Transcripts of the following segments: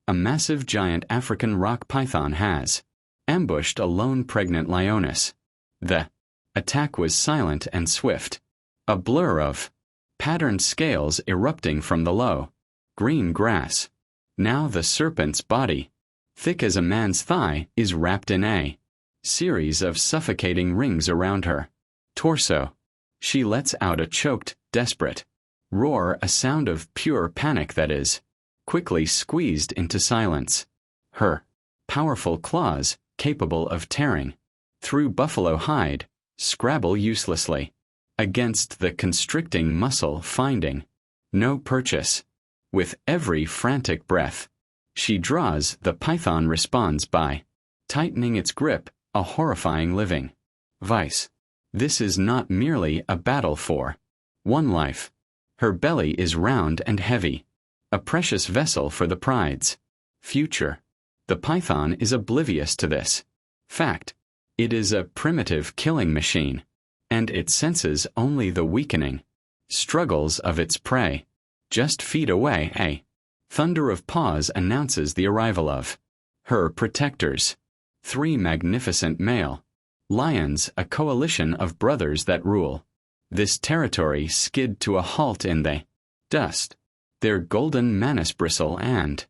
a massive giant African rock python has ambushed a lone pregnant lioness. The attack was silent and swift, a blur of patterned scales erupting from the low, green grass. Now the serpent's body, thick as a man's thigh, is wrapped in a series of suffocating rings around her torso. She lets out a choked, desperate roar, a sound of pure panic that is quickly squeezed into silence. Her powerful claws, capable of tearing through buffalo hide, scrabble uselessly against the constricting muscle, finding no purchase. With every frantic breath she draws, the python responds by tightening its grip, a horrifying living vice. This is not merely a battle for one life. Her belly is round and heavy, a precious vessel for the pride's future. The python is oblivious to this fact. It is a primitive killing machine, and it senses only the weakening struggles of its prey. Just feet away, a thunder of paws announces the arrival of her protectors. 3 magnificent male lions, a coalition of brothers that rule this territory, skid to a halt in the dust. Their golden manes bristle and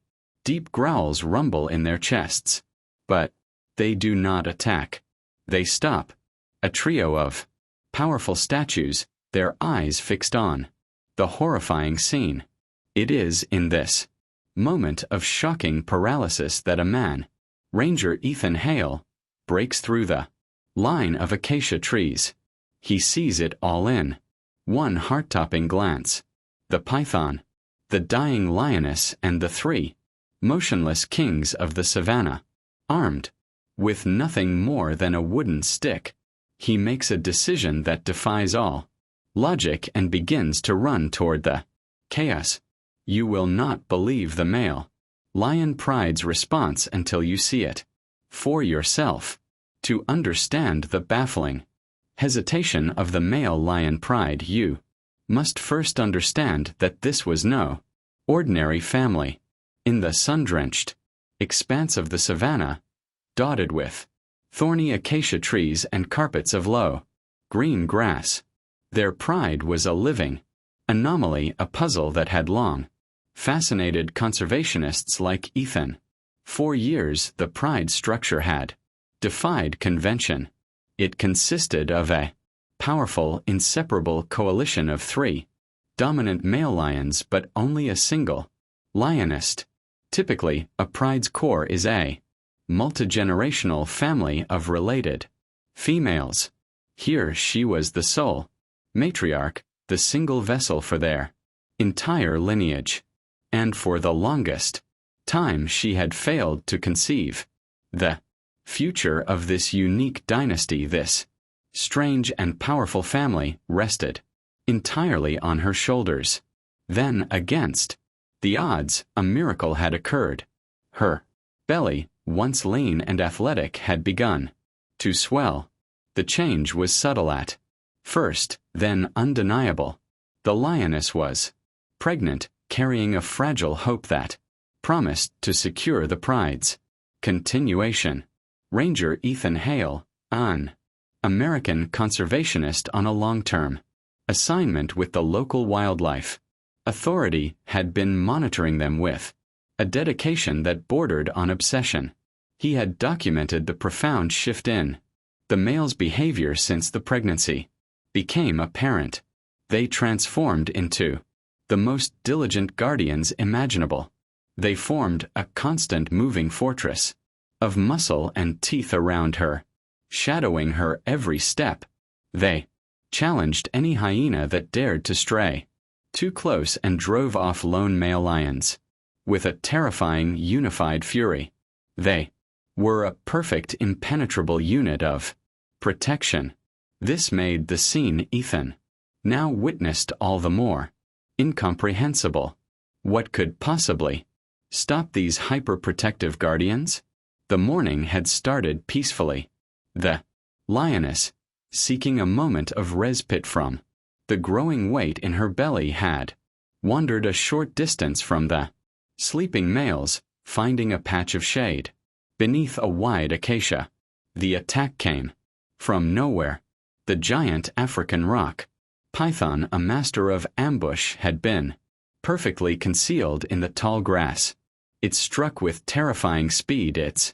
deep growls rumble in their chests. But they do not attack. They stop, a trio of powerful statues, their eyes fixed on the horrifying scene. It is in this moment of shocking paralysis that a man, Ranger Ethan Hale, breaks through the line of acacia trees. He sees it all in one heart-topping glance. The python, the dying lioness, and the 3 motionless kings of the savannah, armed with nothing more than a wooden stick. He makes a decision that defies all logic and begins to run toward the chaos. You will not believe the male lion pride's response until you see it for yourself. To understand the baffling hesitation of the male lion pride, you must first understand that this was no ordinary family. In the sun-drenched expanse of the savannah, dotted with thorny acacia trees and carpets of low, green grass, their pride was a living anomaly, a puzzle that had long fascinated conservationists like Ethan. For years the pride structure had defied convention. It consisted of a powerful, inseparable coalition of 3 dominant male lions, but only a single lioness. Typically, a pride's core is a multi-generational family of related females. Here she was the sole matriarch, the single vessel for their entire lineage. And for the longest time she had failed to conceive the future of this unique dynasty. This strange and powerful family rested entirely on her shoulders. Then, against the odds, a miracle had occurred. Her belly, once lean and athletic, had begun to swell. The change was subtle at first, then undeniable. The lioness was pregnant, carrying a fragile hope that promised to secure the pride's continuation. Ranger Ethan Hale, an American conservationist on a long-term assignment with the local wildlife authority, had been monitoring them with a dedication that bordered on obsession. He had documented the profound shift in the male's behavior since the pregnancy became apparent. They transformed into the most diligent guardians imaginable. They formed a constant moving fortress of muscle and teeth around her, shadowing her every step. They challenged any hyena that dared to stray too close and drove off lone male lions with a terrifying unified fury. They were a perfect impenetrable unit of protection. This made the scene Ethan now witnessed all the more incomprehensible. What could possibly stop these hyper-protective guardians? The morning had started peacefully. The lioness, seeking a moment of respite from the growing weight in her belly, had wandered a short distance from the sleeping males, finding a patch of shade. Beneath a wide acacia, the attack came. From nowhere, the giant African rock python, a master of ambush, had been perfectly concealed in the tall grass. It struck with terrifying speed, its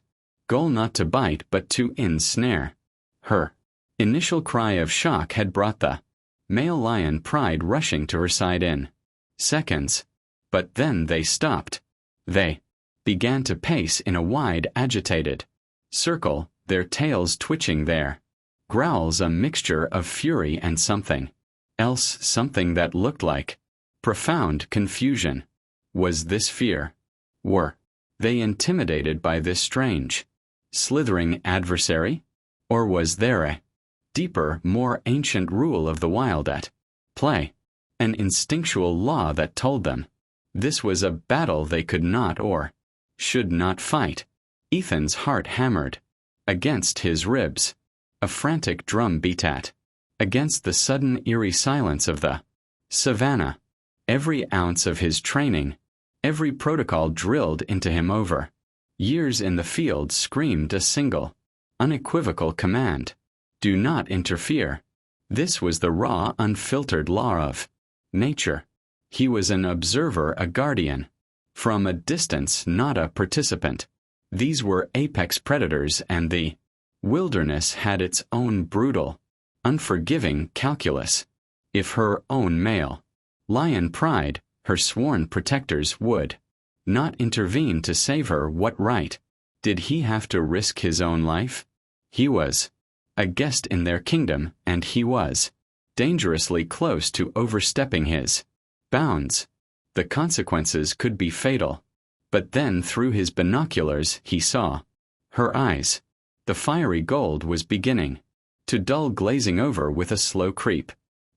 goal not to bite but to ensnare. Her initial cry of shock had brought the male lion pride rushing to her side in seconds. But then they stopped. They began to pace in a wide, agitated circle, their tails twitching, their growls a mixture of fury and something else, something that looked like profound confusion. Was this fear? Were they intimidated by this strange, slithering adversary? Or was there a deeper, more ancient rule of the wild at play? An instinctual law that told them this was a battle they could not or should not fight. Ethan's heart hammered against his ribs. A frantic drum beat against the sudden eerie silence of the savannah. Every ounce of his training, every protocol drilled into him over years in the field screamed a single, unequivocal command: do not interfere. This was the raw, unfiltered law of nature. He was an observer, a guardian. From a distance, not a participant. These were apex predators, and the wilderness had its own brutal, unforgiving calculus. If her own male lion pride, her sworn protectors, would not intervene to save her, what right did he have to risk his own life? He was a guest in their kingdom, and he was dangerously close to overstepping his bounds. The consequences could be fatal. But then through his binoculars he saw her eyes. The fiery gold was beginning to dull, glazing over with a slow creep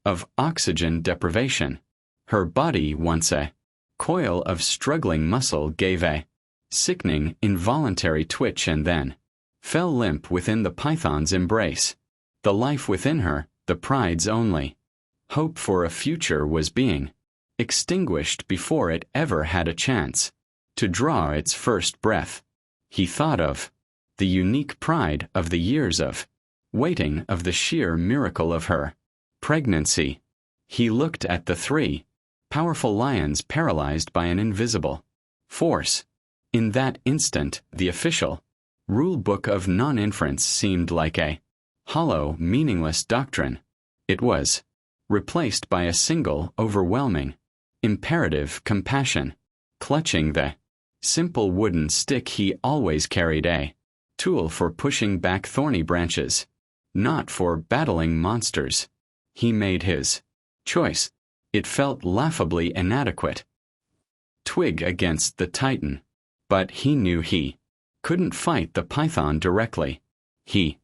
of oxygen deprivation. Her body, once a coil of struggling muscle, gave a sickening, involuntary twitch and then fell limp within the python's embrace. The life within her, the pride's only hope for a future, was being extinguished before it ever had a chance to draw its first breath. He thought of the unique pride of the years of waiting, of the sheer miracle of her pregnancy. He looked at the three powerful lions paralyzed by an invisible force. In that instant, the official rule book of non-inference seemed like a hollow, meaningless doctrine. It was replaced by a single, overwhelming, imperative compassion. Clutching the simple wooden stick he always carried, a tool for pushing back thorny branches, not for battling monsters, he made his choice. It felt laughably inadequate. Twig against the titan. But he knew he couldn't fight the python directly. He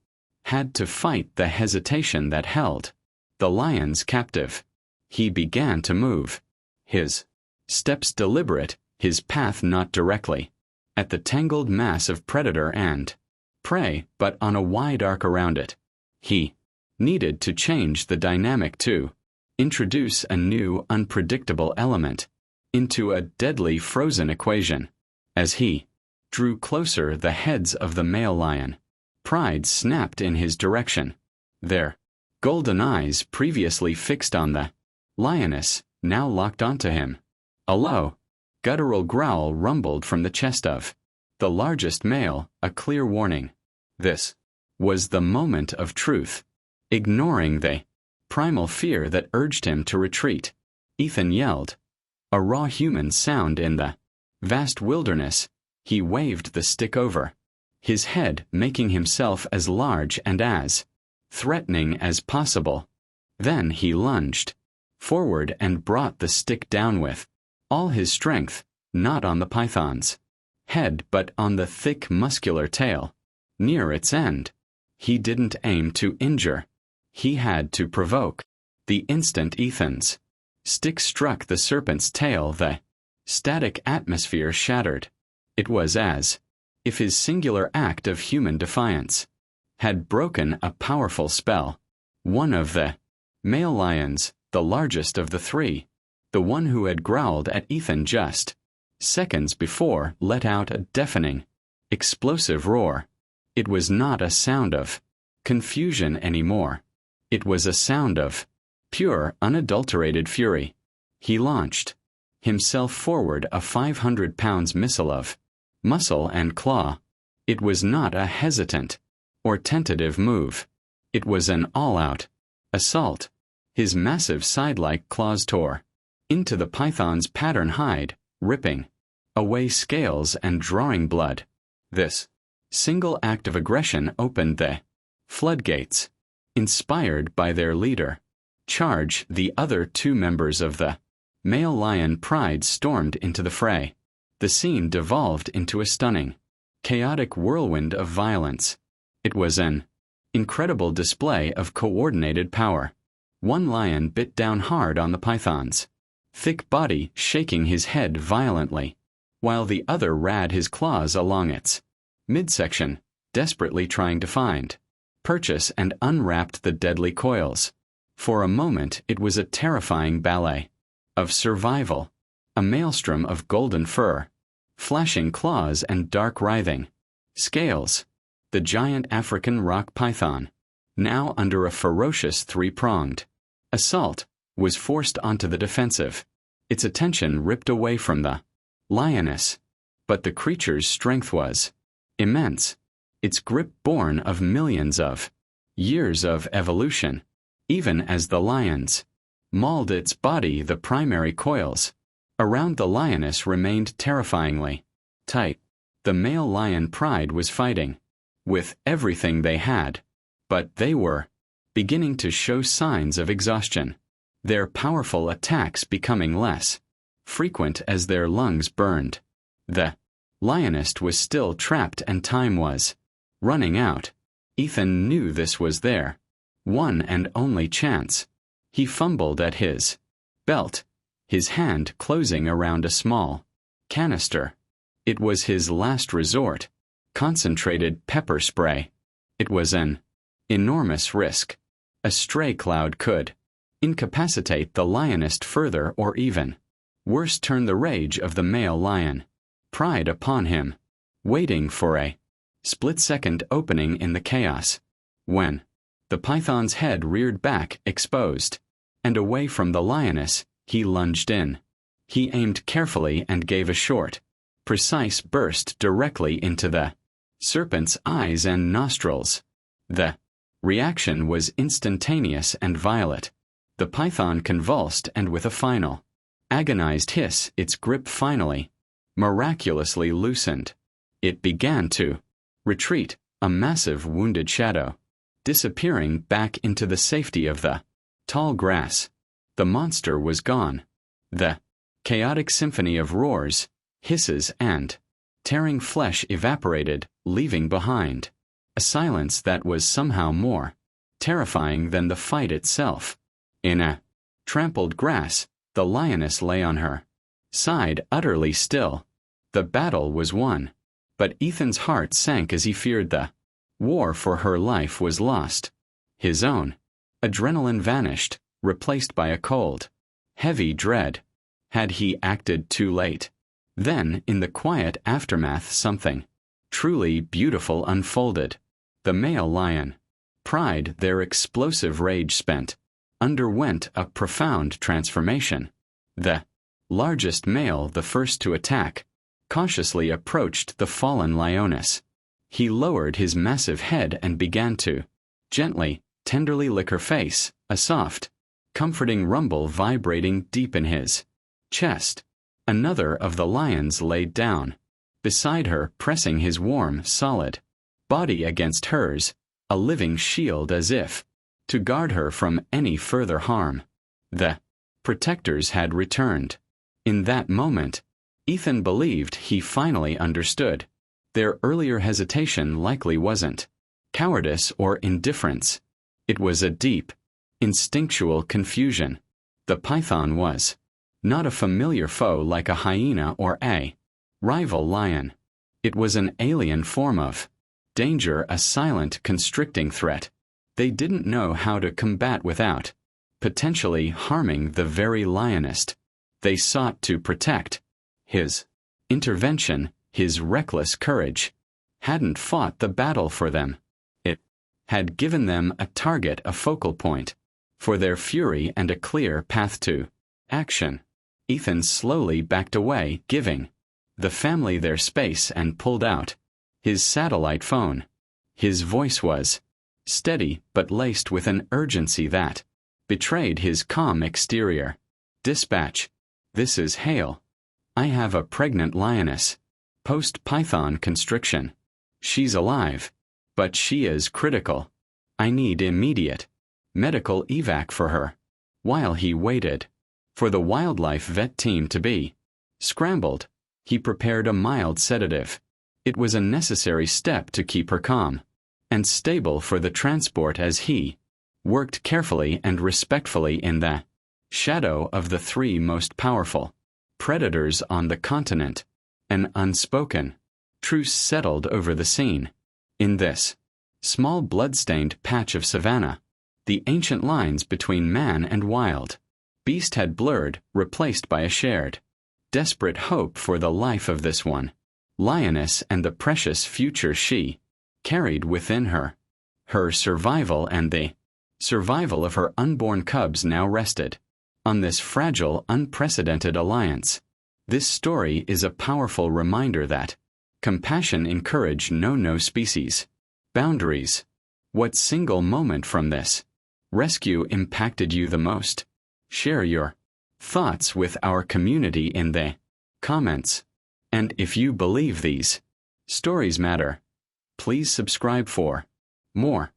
had to fight the hesitation that held the lions captive. He began to move, his steps deliberate, his path not directly at the tangled mass of predator and prey, but on a wide arc around it. He needed to change the dynamic, to introduce a new, unpredictable element into a deadly frozen equation. As he drew closer, the heads of the male lion pride snapped in his direction. Their golden eyes, previously fixed on the lioness, now locked onto him. A low, guttural growl rumbled from the chest of the largest male, a clear warning. This was the moment of truth. Ignoring the primal fear that urged him to retreat, Ethan yelled, a raw human sound in the vast wilderness. He waved the stick over his head, making himself as large and as threatening as possible. Then he lunged forward and brought the stick down with all his strength, not on the python's head but on the thick, muscular tail. Near its end, he didn't aim to injure. He had to provoke. The instant Ethan's stick struck the serpent's tail, the static atmosphere shattered. It was as if his singular act of human defiance had broken a powerful spell. One of the male lions, the largest of the three, the one who had growled at Ethan just seconds before let out a deafening, explosive roar. It was not a sound of confusion anymore. It was a sound of pure, unadulterated fury. He launched himself forward, a 500-pound missile of muscle and claw. It was not a hesitant or tentative move. It was an all-out assault. His massive side-like claws tore into the python's pattern hide, ripping away scales and drawing blood. This single act of aggression opened the floodgates. Inspired by their leader, Charge, the other two members of the male lion pride stormed into the fray. The scene devolved into a stunning, chaotic whirlwind of violence. It was an incredible display of coordinated power. One lion bit down hard on the python's thick body, shaking his head violently, while the other ran his claws along its midsection, desperately trying to find purchase, and unwrapped the deadly coils. For a moment it was a terrifying ballet of survival, a maelstrom of golden fur, flashing claws and dark writhing scales. The giant African rock python, now under a ferocious three-pronged assault, was forced onto the defensive, its attention ripped away from the lioness. But the creature's strength was immense, its grip born of millions of years of evolution. Even as the lion's mauled its body, the primary coils around the lioness remained terrifyingly tight. The male lion pride was fighting with everything they had, but they were beginning to show signs of exhaustion, their powerful attacks becoming less frequent as their lungs burned. The lioness was still trapped and time was running out. Ethan knew this was their one and only chance. He fumbled at his belt, his hand closing around a small canister. It was his last resort. Concentrated pepper spray. It was an enormous risk. A stray cloud could incapacitate the lioness further, or even worse, turn the rage of the male lion pride upon him, waiting for a split-second opening in the chaos. When the python's head reared back, exposed and away from the lioness, he lunged in. He aimed carefully and gave a short, precise burst directly into the serpent's eyes and nostrils. The reaction was instantaneous and violent. The python convulsed, and with a final, agonized hiss, its grip finally, miraculously loosened. It began to retreat, a massive wounded shadow, disappearing back into the safety of the tall grass. The monster was gone. The chaotic symphony of roars, hisses, and tearing flesh evaporated, leaving behind a silence that was somehow more terrifying than the fight itself. In a trampled grass, the lioness lay on her side, utterly still. The battle was won, but Ethan's heart sank as he feared the war for her life was lost. His own adrenaline vanished, replaced by a cold, heavy dread. Had he acted too late? Then, in the quiet aftermath, something truly beautiful unfolded. The male lion pride, their explosive rage spent, underwent a profound transformation. The largest male, the first to attack, cautiously approached the fallen lioness. He lowered his massive head and began to gently, tenderly lick her face, a soft, comforting rumble vibrating deep in his chest. Another of the lions laid down beside her, pressing his warm, solid body against hers, a living shield as if to guard her from any further harm. The protectors had returned. In that moment, Ethan believed he finally understood. Their earlier hesitation likely wasn't cowardice or indifference. It was a deep, instinctual confusion. The python was not a familiar foe like a hyena or a rival lion. It was an alien form of danger, a silent, constricting threat they didn't know how to combat without potentially harming the very lioness they sought to protect. His intervention, his reckless courage, hadn't fought the battle for them. It had given them a target, a focal point for their fury and a clear path to action. Ethan slowly backed away, giving the family their space, and pulled out his satellite phone. His voice was steady but laced with an urgency that betrayed his calm exterior. Dispatch. This is Hale. I have a pregnant lioness. Post-python constriction. She's alive, but she is critical. I need immediate medical evac for her. While he waited for the wildlife vet team to be scrambled, he prepared a mild sedative. It was a necessary step to keep her calm and stable for the transport as he worked carefully and respectfully in the shadow of the three most powerful predators on the continent. An unspoken truce settled over the scene. In this small blood-stained patch of Savannah, the ancient lines between man and wild beast had blurred, replaced by a shared, desperate hope for the life of this one lioness and the precious future she carried within her. Her survival and the survival of her unborn cubs now rested on this fragile, unprecedented alliance. This story is a powerful reminder that compassion and courage know no species, boundaries. What single moment from this rescue impacted you the most? Share your thoughts with our community in the comments. And if you believe these stories matter, please subscribe for more.